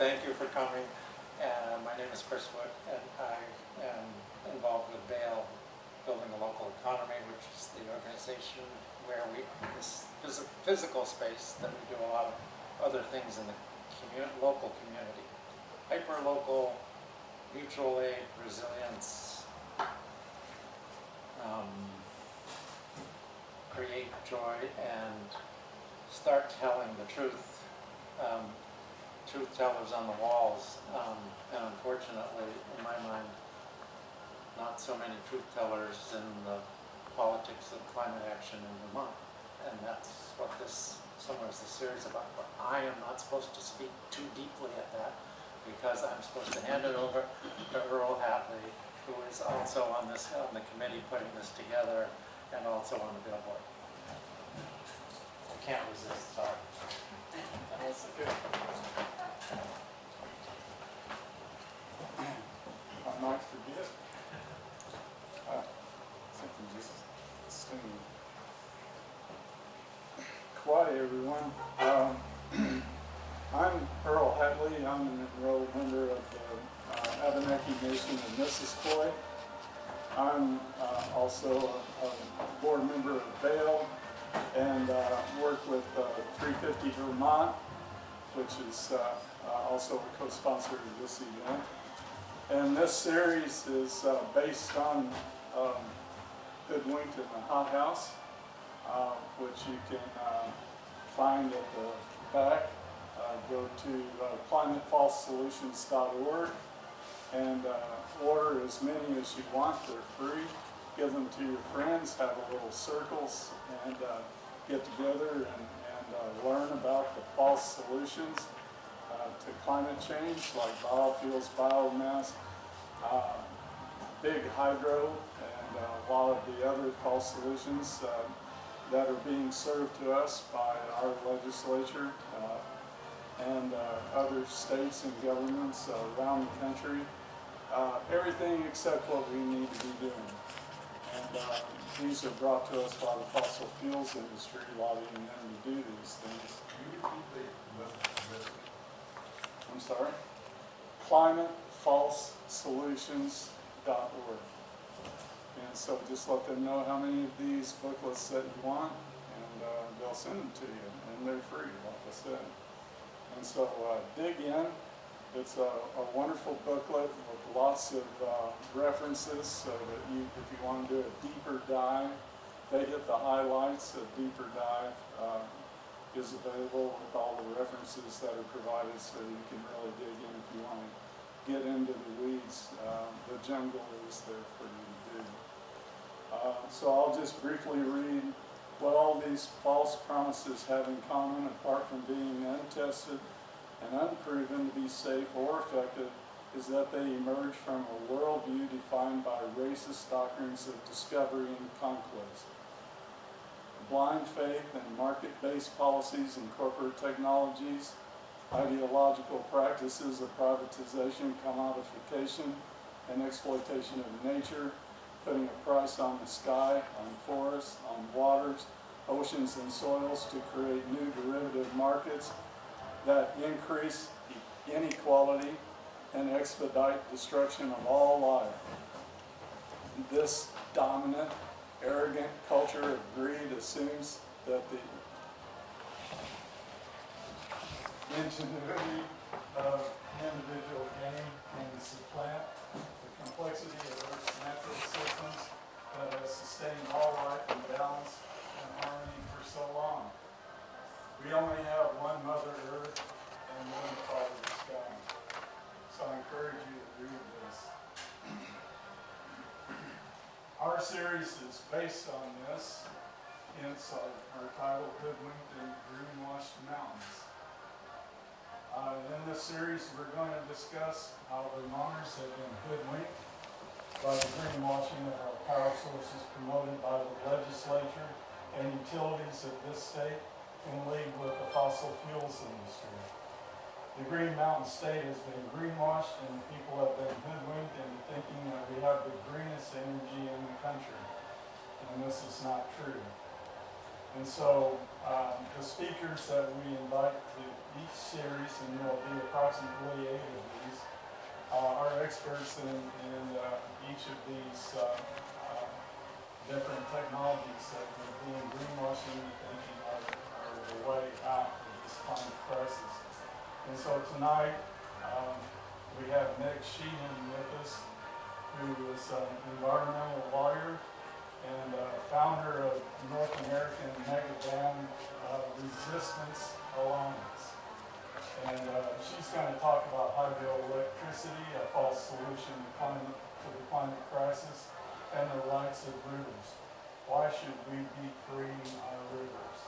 thank you for coming. My name is Chris Wood, and I am involved with BAIL, Building a Local Economy, which is the organization where this is a physical space that we do a lot of other things in the local community. Hyper-local, mutual aid, resilience, create joy, and start telling the truth. Truth tellers on the walls, and unfortunately, in my mind, not so many truth tellers in the politics of climate action in Vermont. And that's what this series about. But I am not supposed to speak too deeply at that, because I'm supposed to hand it over to Earl Hadley, who is also on the committee putting this together, and also on the billboard. I can't resist, sorry. That's okay. I might forget. Something just stinging. Quiet, everyone. I'm Earl Hadley. I'm an enrolled member of the Abenaki Nation of Missisquoi. I'm also a board member of BAIL and work with 350 Vermont, which is also a co-sponsor of this event. And this series is based on Hoodwinked in the Hot House, which you can find at the back. Go to climatefalsesolutions.org and order as many as you want. They're free. Give them to your friends, have a little circles, and get together and learn about the false solutions to climate change, like biofuels, biomass, big hydro, and a lot of the other false solutions that are being served to us by our legislature and other states and governments around the country. Everything except what we need to be doing. And these are brought to us by the fossil fuels industry, lobbying them to do these things. I'm sorry? climatefalsesolutions.org. And so just let them know how many of these booklets that you want, and they'll send them to you. And they're free, like I said. And so dig in. It's a wonderful booklet with lots of references, so that if you want to do a deeper dive, they hit the highlights. A deeper dive is available with all the references that are provided, so you can really dig in if you want to get into the weeds. The jungle is there for you to do. So I'll just briefly read what all these false promises have in common, apart from being untested and unproven to be safe or effective, is that they emerge from a worldview defined by racist doctrines of discovery and conquest. Blind faith and market-based policies and corporate technologies, ideological practices of privatization, commodification, and exploitation of nature, putting a price on the sky, on forests, on waters, oceans, and soils to create new derivative markets that increase inequality and expedite destruction of all life. This dominant, arrogant culture of greed assumes that the ingenuity of individual gain can supplant the complexity of Earth's natural systems that has sustained all life in balance and harmony for so long. We only have one Mother Earth and one Father Sky. So I encourage you to read this. Our series is based on this, hence our title, Hoodwinked in Greenwashed Mountains. In this series, we're going to discuss how Vermonters have been hoodwinked by the greenwashing of our power sources promoted by the legislature and utilities of this state in league with the fossil fuels industry. The Green Mountain State has been greenwashed, and people have been hoodwinked into thinking that we have the greenest energy in the country. And this is not true. And so the speaker speakers that we invite to each series, and there will be approximately 8 of these, are experts in each of these different technologies that are being greenwashed into thinking are the way out of this climate crisis. And so tonight, we have Meg Sheehan with us, who is an environmental lawyer and founder of North American Mega Dam Resistance Alliance. And she's going to talk about hydroelectricity, a false solution to the climate crisis, and the rights of rivers. Why should we be freeing our rivers?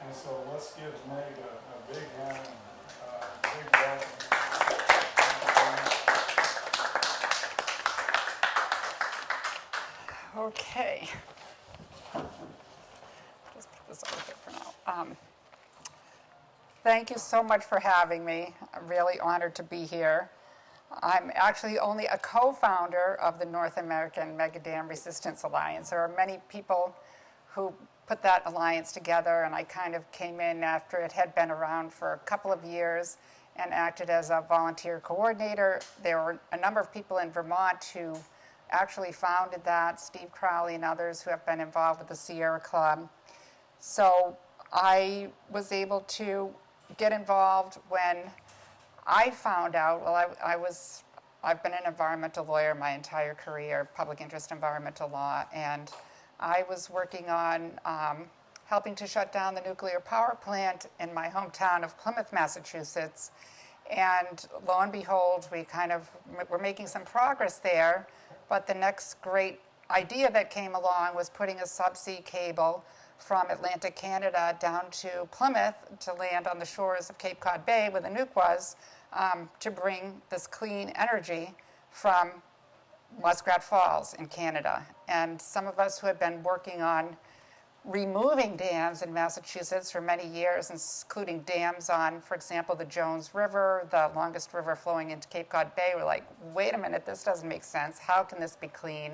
And so let's give Meg a big hand, big welcome. Okay. Just put this over here for now. Thank you so much for having me. I'm really honored to be here. I'm actually only a co-founder of the North American Mega Dam Resistance Alliance. There are many people who put that alliance together, and I kind of came in after it had been around for a couple of years and acted as a volunteer coordinator. There were a number of people in Vermont who actually founded that, Steve Crowley and others who have been involved with the Sierra Club. So I was able to get involved when I found out, well, I've been an environmental lawyer my entire career, public interest environmental law, and I was working on helping to shut down the nuclear power plant in my hometown of Plymouth, Massachusetts. And lo and behold, we're making some progress there, but the next great idea that came along was putting a subsea cable from Atlantic Canada down to Plymouth to land on the shores of Cape Cod Bay where the nuke was, to bring this clean energy from Muskrat Falls in Canada. And some of us who had been working on removing dams in Massachusetts for many years, including dams on, for example, the Jones River, the longest river flowing into Cape Cod Bay, were like, wait a minute, this doesn't make sense. How can this be clean?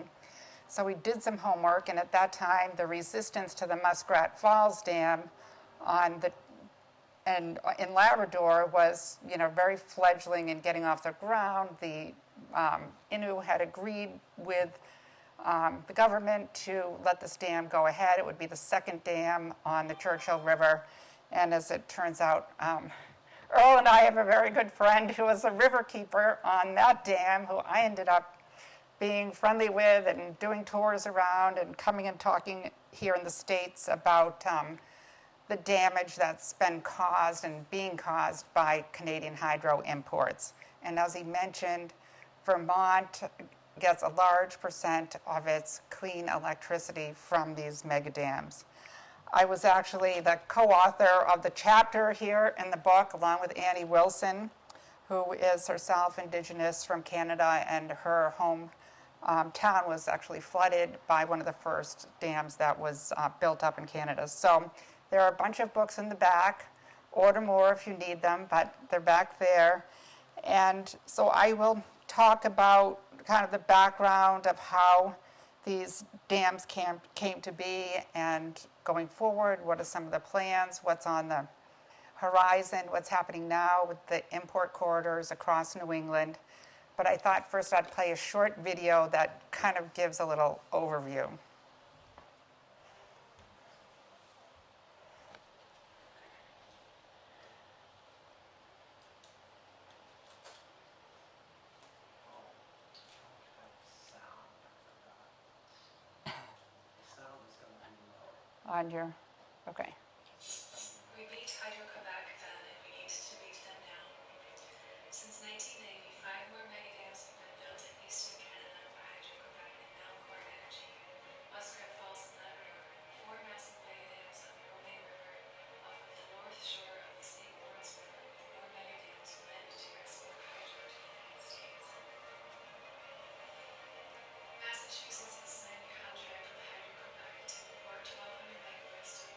So we did some homework, and at that time, the resistance to the Muskrat Falls Dam in Labrador was, very fledgling and getting off the ground. The Innu had agreed with the government to let this dam go ahead. It would be the second dam on the Churchill River, and as it turns out, Earl and I have a very good friend who was a river keeper on that dam, who I ended up being friendly with and doing tours around and coming and talking here in the States about the damage that's been caused and being caused by Canadian hydro imports. And as he mentioned, Vermont gets a large percent of its clean electricity from these mega dams. I was actually the co-author of the chapter here in the book, along with Annie Wilson, who is herself Indigenous from Canada, and her home town was actually flooded by one of the first dams that was built up in Canada. So there are a bunch of books in the back. Order more if you need them, but they're back there. And so I will talk about kind of the background of how these dams came to be, and going forward, what are some of the plans, what's on the horizon, what's happening now with the import corridors across New England. But I thought first I'd play a short video that kind of gives a little overview. On your, okay. We beat Hydro-Quebec then, and we need to beat them now. Since 1980, 5 more megadams have been built in eastern Canada by Hydro-Quebec and Nalcor Energy. Muskrat Falls and Labrador, 4 massive megadams on the Romaine River off of the north shore of the St. Lawrence River, with more megadams planned to export hydro to the United States. Massachusetts has signed a contract with Hydro-Quebec to import 1,200 megawatts to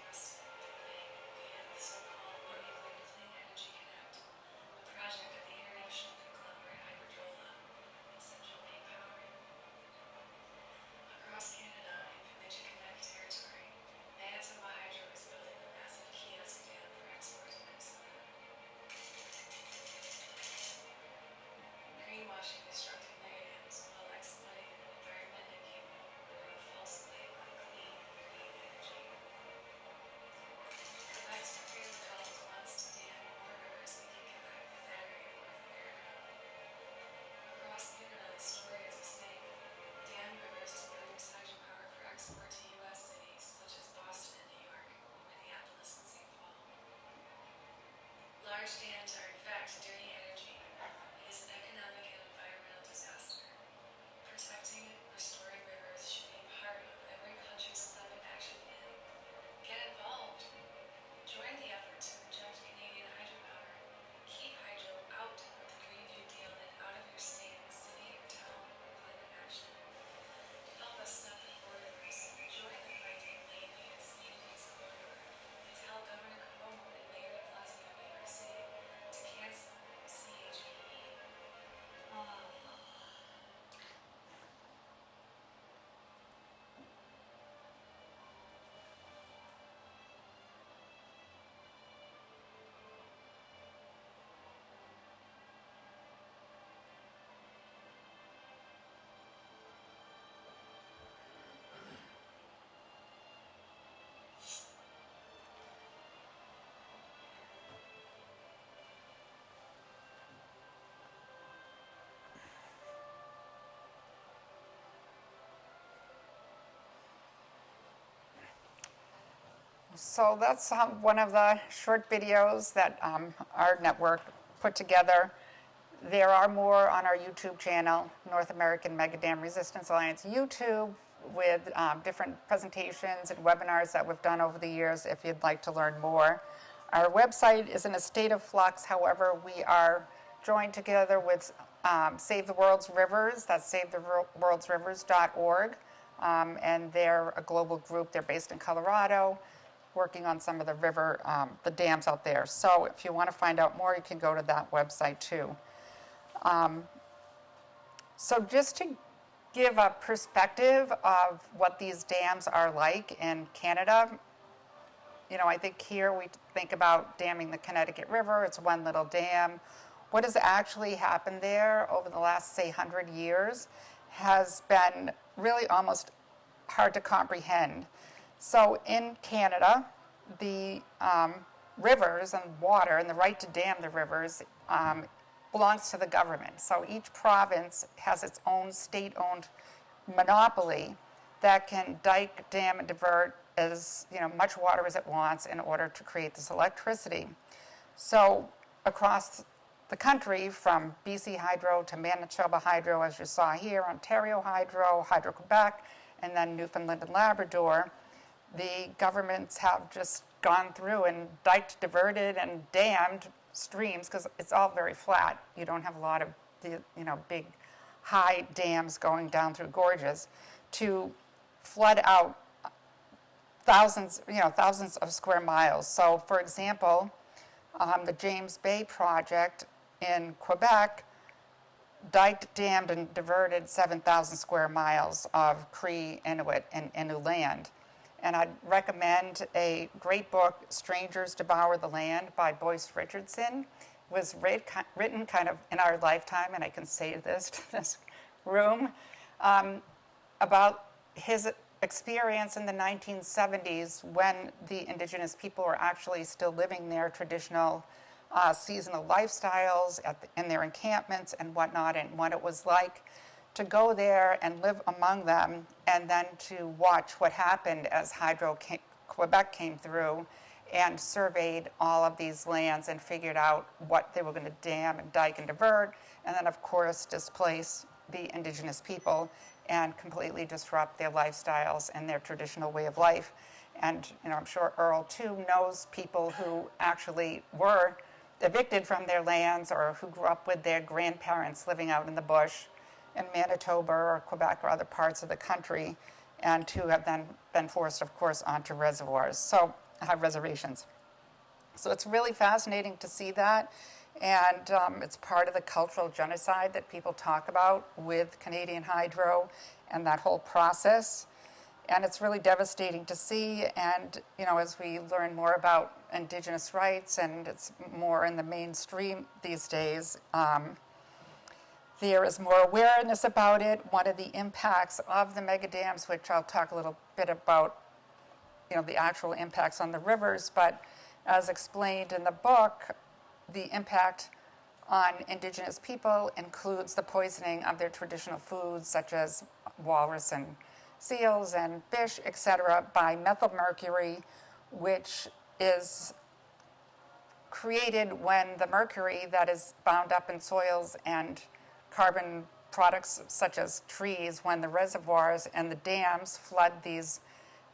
large dams are in fact dirty energy. It is an economic and environmental disaster. Protecting and restoring rivers should be part of every country's climate action plan. Get involved. Join the effort to reject Canadian hydropower. Keep hydro out of the Greenview deal and out of your state, city, or town climate action. Help us stop the corridors. Join the fight in Lake and Communities corridor. And tell Governor Cuomo and Mayor de Blasio of New York City to cancel CHPE. So that's one of the short videos that our network put together. There are more on our YouTube channel, North American Mega Dam Resistance Alliance YouTube, with different presentations and webinars that we've done over the years if you'd like to learn more. Our website is in a state of flux. However, we are joined together with Save the World's Rivers, that's savetheworldsrivers.org, and they're a global group. They're based in Colorado, working on some of the the dams out there. So if you want to find out more, you can go to that website too. So just to give a perspective of what these dams are like in Canada, I think here we think about damming the Connecticut River. It's one little dam. What has actually happened there over the last, say, 100 years has been really almost hard to comprehend. So in Canada, the rivers and water and the right to dam the rivers belongs to the government. So each province has its own state-owned monopoly that can dike, dam, and divert as much water as it wants in order to create this electricity. So across the country, from BC Hydro to Manitoba Hydro, as you saw here, Ontario Hydro, Hydro-Quebec, and then Newfoundland and Labrador, the governments have just gone through and diked, diverted, and dammed streams, because it's all very flat. You don't have a lot of big, high dams going down through gorges to flood out thousands of square miles. So, for example, the James Bay project in Quebec diked, dammed, and diverted 7,000 square miles of Cree, Inuit, and Innu land. And I'd recommend a great book, Strangers Devour the Land by Boyce Richardson. It was written kind of in our lifetime, and I can say this to this room, about his experience in the 1970s when the Indigenous people were actually still living their traditional seasonal lifestyles in their encampments and whatnot, and what it was like to go there and live among them, and then to watch what happened as Hydro-Quebec came through and surveyed all of these lands and figured out what they were going to dam and dike and divert, and then of course displace the Indigenous people and completely disrupt their lifestyles and their traditional way of life. And I'm sure Earl too knows people who actually were evicted from their lands or who grew up with their grandparents living out in the bush in Manitoba or Quebec or other parts of the country, and who have then been forced, of course, onto reservoirs, so have reservations. So it's really fascinating to see that, and it's part of the cultural genocide that people talk about with Canadian Hydro and that whole process. And it's really devastating to see, and as we learn more about Indigenous rights, and it's more in the mainstream these days, there is more awareness about it. One of the impacts of the mega dams, which I'll talk a little bit about, the actual impacts on the rivers, but as explained in the book, the impact on Indigenous people includes the poisoning of their traditional foods, such as walrus and seals and fish, etc., by methylmercury, which is created when the mercury that is bound up in soils and carbon products such as trees, when the reservoirs and the dams flood these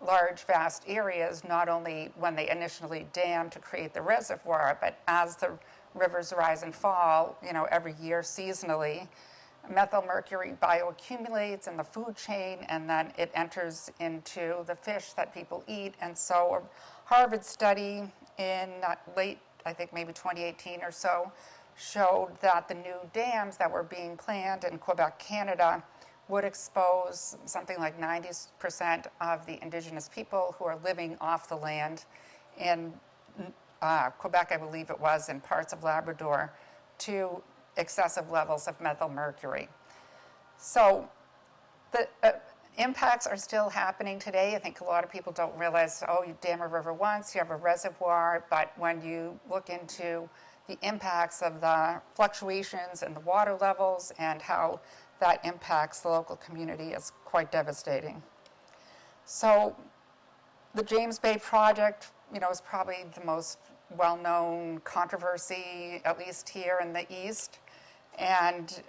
large, vast areas, not only when they initially dam to create the reservoir, but as the rivers rise and fall, every year seasonally, methyl mercury bioaccumulates in the food chain, and then it enters into the fish that people eat. And so a Harvard study in late, I think maybe 2018 or so, showed that the new dams that were being planned in Quebec, Canada, would expose something like 90% of the indigenous people who are living off the land in Quebec, I believe it was, in parts of Labrador, to excessive levels of methyl mercury. So the impacts are still happening today. I think a lot of people don't realize, you dam a river once, you have a reservoir, but when you look into the impacts of the fluctuations in the water levels and how that impacts the local community is quite devastating. So the James Bay project, is probably the most well-known controversy, at least here in the East. And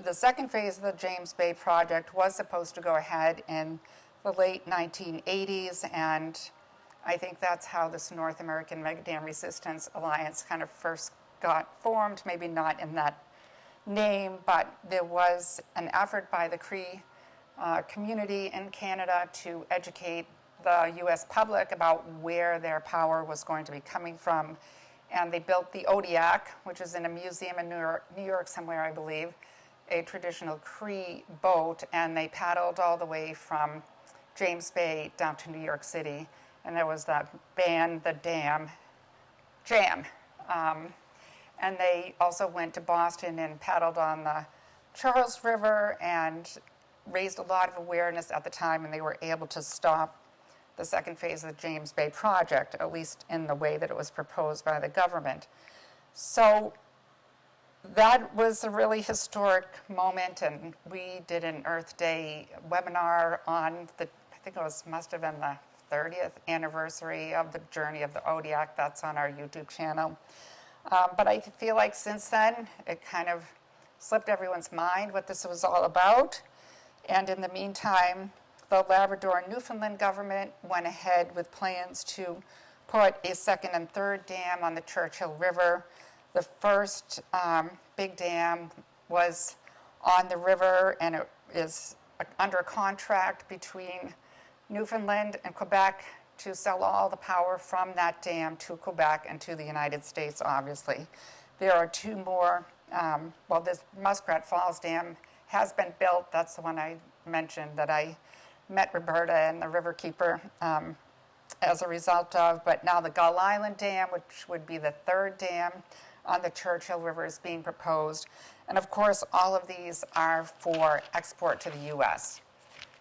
the second phase of the James Bay project was supposed to go ahead in the late 1980s, and I think that's how this North American Megadam Resistance Alliance kind of first got formed, maybe not in that name, but there was an effort by the Cree community in Canada to educate the U.S. public about where their power was going to be coming from. And they built the Odiak, which is in a museum in New York somewhere, I believe, a traditional Cree boat, and they paddled all the way from James Bay down to New York City. And there was that band, the Jam. And they also went to Boston and paddled on the Charles River and raised a lot of awareness at the time, and they were able to stop the second phase of the James Bay project, at least in the way that it was proposed by the government. So that was a really historic moment, and we did an Earth Day webinar on I think it must have been the 30th anniversary of the journey of the Odiak. That's on our YouTube channel. But I feel like since then, it kind of slipped everyone's mind what this was all about. And in the meantime, the Labrador and Newfoundland government went ahead with plans to put a second and third dam on the Churchill River. The first big dam was on the river, and it is under contract between Newfoundland and Quebec to sell all the power from that dam to Quebec and to the United States, obviously. There are two more. This Muskrat Falls Dam has been built. That's the one I mentioned that I met Roberta and the riverkeeper as a result of. But now the Gull Island Dam, which would be the third dam on the Churchill River, is being proposed. And of course, all of these are for export to the U.S.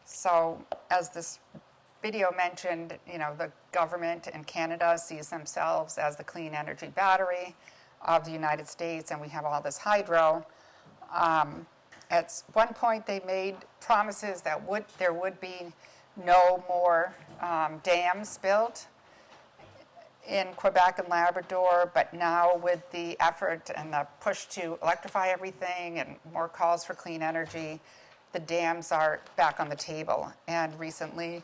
So as this video mentioned, the government in Canada sees themselves as the clean energy battery of the United States, and we have all this hydro. At one point, they made promises that there would be no more dams built in Quebec and Labrador, but now with the effort and the push to electrify everything and more calls for clean energy, the dams are back on the table. And recently,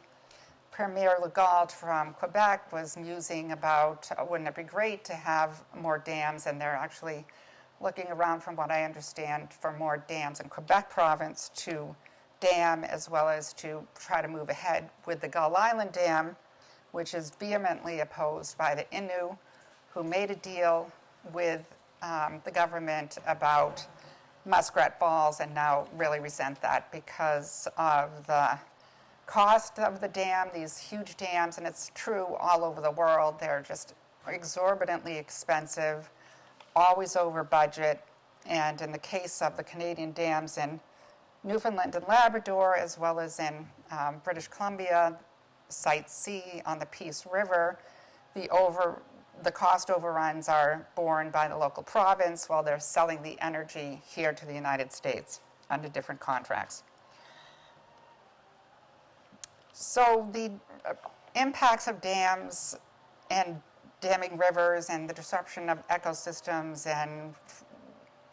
Premier Legault from Quebec was musing about, wouldn't it be great to have more dams, and they're actually looking around, from what I understand, for more dams in Quebec province to dam, as well as to try to move ahead with the Gull Island Dam, which is vehemently opposed by the Innu, who made a deal with the government about Muskrat Falls and now really resent that because of the cost of the dam, these huge dams, and it's true all over the world. They're just exorbitantly expensive, always over budget. And in the case of the Canadian dams in Newfoundland and Labrador, as well as in British Columbia, Site C on the Peace River, the cost overruns are borne by the local province while they're selling the energy here to the United States under different contracts. So the impacts of dams and damming rivers and the disruption of ecosystems and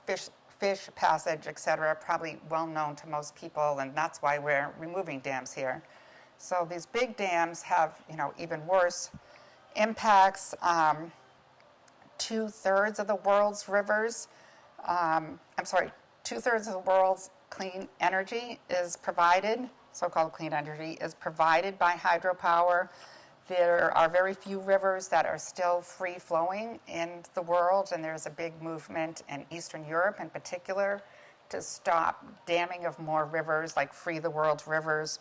fish passage, et cetera, probably well known to most people, and that's why we're removing dams here. So these big dams have, even worse impacts. 2/3 of the world's rivers, 2/3 of the world's clean energy is provided, so-called clean energy, is provided by hydropower. There are very few rivers that are still free-flowing in the world, and there's a big movement in Eastern Europe in particular to stop damming of more rivers, like free the world's rivers.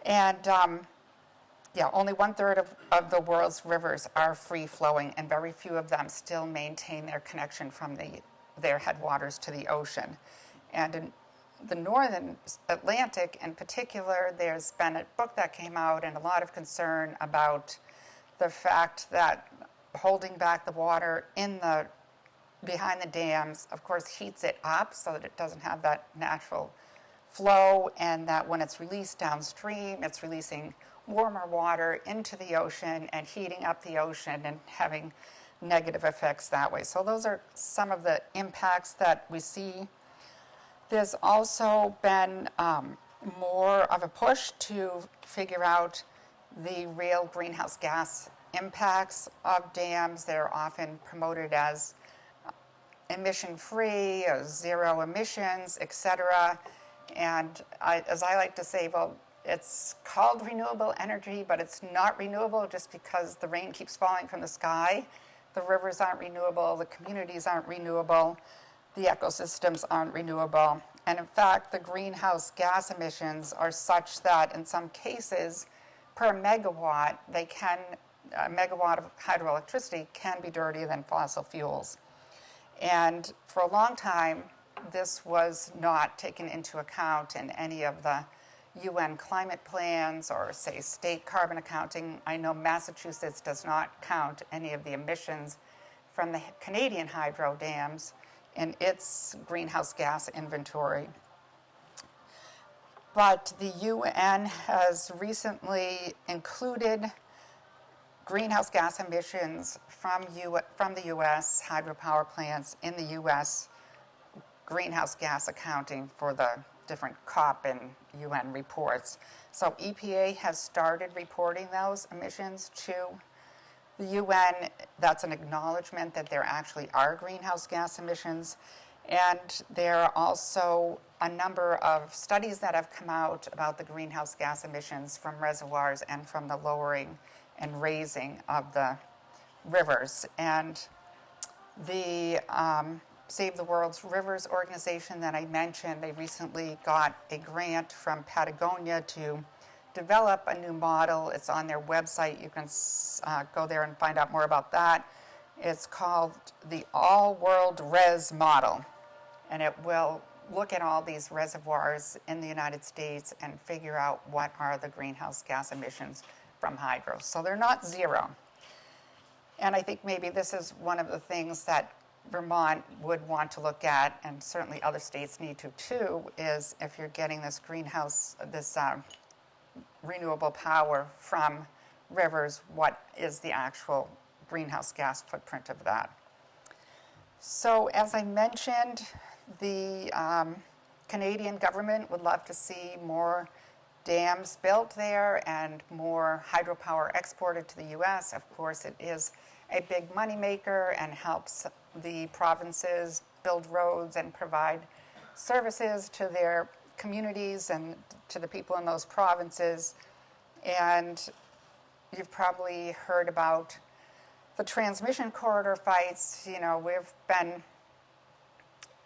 And only 1/3 of the world's rivers are free-flowing, and very few of them still maintain their connection from their headwaters to the ocean. And in the northern Atlantic in particular, there's been a book that came out and a lot of concern about the fact that holding back the water behind the dams, of course, heats it up so that it doesn't have that natural flow, and that when it's released downstream, it's releasing warmer water into the ocean and heating up the ocean and having negative effects that way. So those are some of the impacts that we see. There's also been more of a push to figure out the real greenhouse gas impacts of dams. They're often promoted as emission-free, or zero emissions, et cetera. And as I like to say, well, it's called renewable energy, but it's not renewable just because the rain keeps falling from the sky. The rivers aren't renewable, the communities aren't renewable, the ecosystems aren't renewable. And in fact, the greenhouse gas emissions are such that in some cases, per megawatt, a megawatt of hydroelectricity can be dirtier than fossil fuels. And for a long time, this was not taken into account in any of the UN climate plans or, say, state carbon accounting. I know Massachusetts does not count any of the emissions from the Canadian hydro dams in its greenhouse gas inventory. But the UN has recently included greenhouse gas emissions from the U.S. hydropower plants in the U.S. greenhouse gas accounting for the different COP and UN reports. So EPA has started reporting those emissions to the UN. That's an acknowledgement that there actually are greenhouse gas emissions. And there are also a number of studies that have come out about the greenhouse gas emissions from reservoirs and from the lowering and raising of the rivers. And the Save the World's Rivers organization that I mentioned, they recently got a grant from Patagonia to develop a new model. It's on their website. You can go there and find out more about that. It's called the All World Res Model, and it will look at all these reservoirs in the United States and figure out what are the greenhouse gas emissions from hydro. So they're not zero. And I think maybe this is one of the things that Vermont would want to look at, and certainly other states need to too, is if you're getting this renewable power from rivers, what is the actual greenhouse gas footprint of that? So as I mentioned, the Canadian government would love to see more dams built there and more hydropower exported to the U.S. Of course, it is a big moneymaker and helps the provinces build roads and provide services to their communities and to the people in those provinces. And you've probably heard about the transmission corridor fights. We've been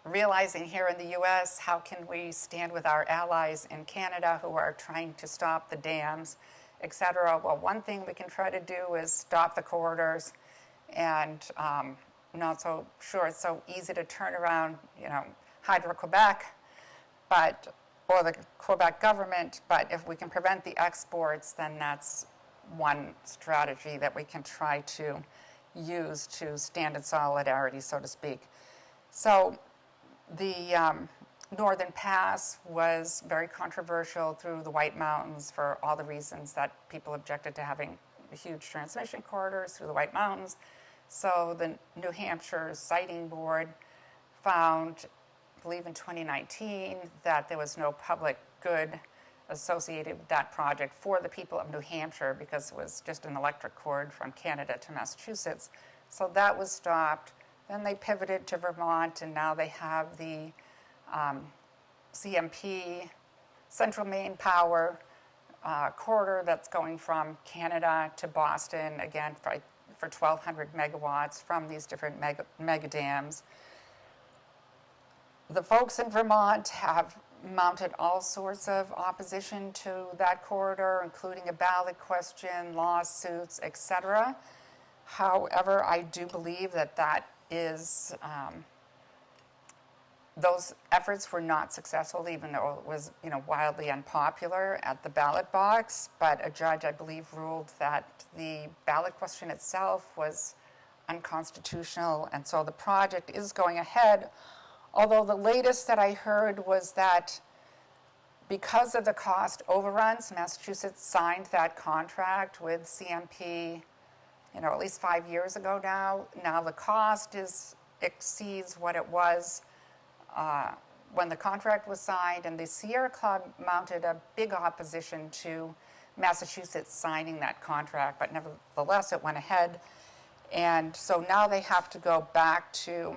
realizing here in the U.S. how can we stand with our allies in Canada who are trying to stop the dams, et cetera. Well, one thing we can try to do is stop the corridors, and not so sure it's so easy to turn around, Hydro-Quebec, or the Quebec government, but if we can prevent the exports, then that's one strategy that we can try to use to stand in solidarity, so to speak. So the Northern Pass was very controversial through the White Mountains for all the reasons that people objected to having huge transmission corridors through the White Mountains. So the New Hampshire Siting Board found, I believe in 2019, that there was no public good associated with that project for the people of New Hampshire because it was just an electric cord from Canada to Massachusetts. So that was stopped. Then they pivoted to Vermont, and now they have the CMP, Central Maine Power corridor that's going from Canada to Boston, again, for 1,200 megawatts from these different mega dams. The folks in Vermont have mounted all sorts of opposition to that corridor, including a ballot question, lawsuits, etc. However, I do believe that is, those efforts were not successful, even though it was, wildly unpopular at the ballot box. But a judge, I believe, ruled that the ballot question itself was unconstitutional, and so the project is going ahead. Although the latest that I heard was that because of the cost overruns, Massachusetts signed that contract with CMP, at least 5 years ago now. Now the cost exceeds what it was when the contract was signed, and the Sierra Club mounted a big opposition to Massachusetts signing that contract, but nevertheless it went ahead. And so now they have to go back to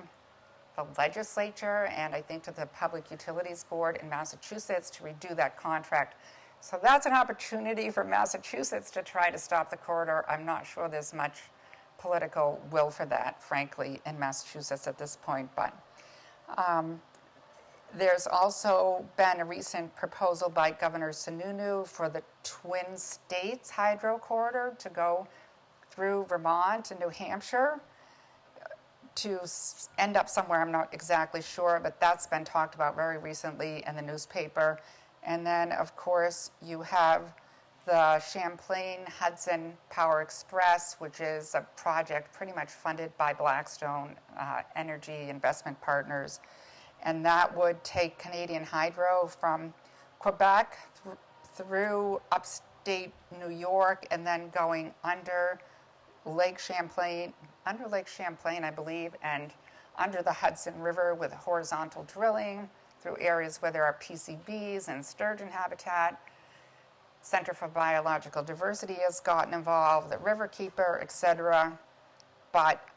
the legislature and I think to the Public Utilities Board in Massachusetts to redo that contract. So that's an opportunity for Massachusetts to try to stop the corridor. I'm not sure there's much political will for that, frankly, in Massachusetts at this point. But there's also been a recent proposal by Governor Sununu for the Twin States Hydro Corridor to go through Vermont and New Hampshire to end up somewhere, I'm not exactly sure, but that's been talked about very recently in the newspaper. And then, of course, you have the Champlain Hudson Power Express, which is a project pretty much funded by Blackstone Energy Investment Partners. And that would take Canadian Hydro from Quebec through upstate New York and then going under Lake Champlain, I believe, and under the Hudson River with horizontal drilling through areas where there are PCBs and sturgeon habitat. Center for Biological Diversity has gotten involved, the Riverkeeper, etc. But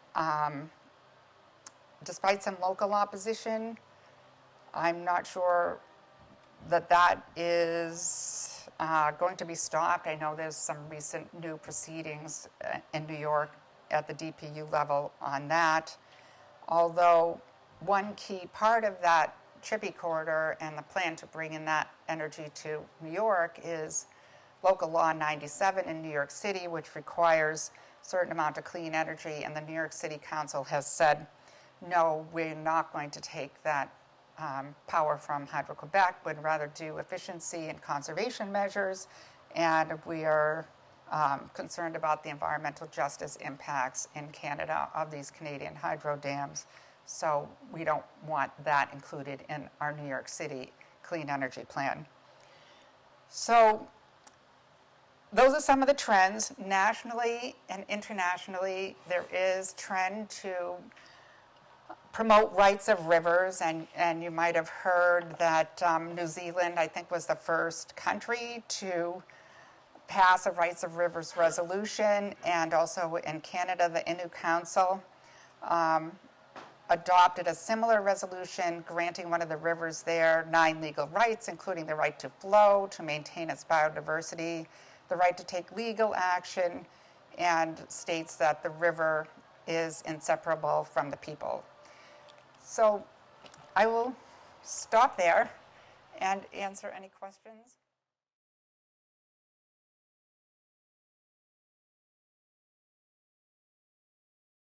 despite some local opposition, I'm not sure that is going to be stopped. I know there's some recent new proceedings in New York at the DPU level on that. Although one key part of that Chippy corridor and the plan to bring in that energy to New York is Local Law 97 in New York City, which requires a certain amount of clean energy, and the New York City Council has said, no, we're not going to take that power from Hydro-Quebec, would rather do efficiency and conservation measures, and we are concerned about the environmental justice impacts in Canada of these Canadian hydro dams. So we don't want that included in our New York City clean energy plan. So those are some of the trends. Nationally and internationally, there is trend to promote rights of rivers, and you might have heard that New Zealand, I think, was the first country to pass a rights of rivers resolution, and also in Canada, the Innu Council adopted a similar resolution granting one of the rivers there 9 legal rights, including the right to flow, to maintain its biodiversity, the right to take legal action, and states that the river is inseparable from the people. So I will stop there and answer any questions.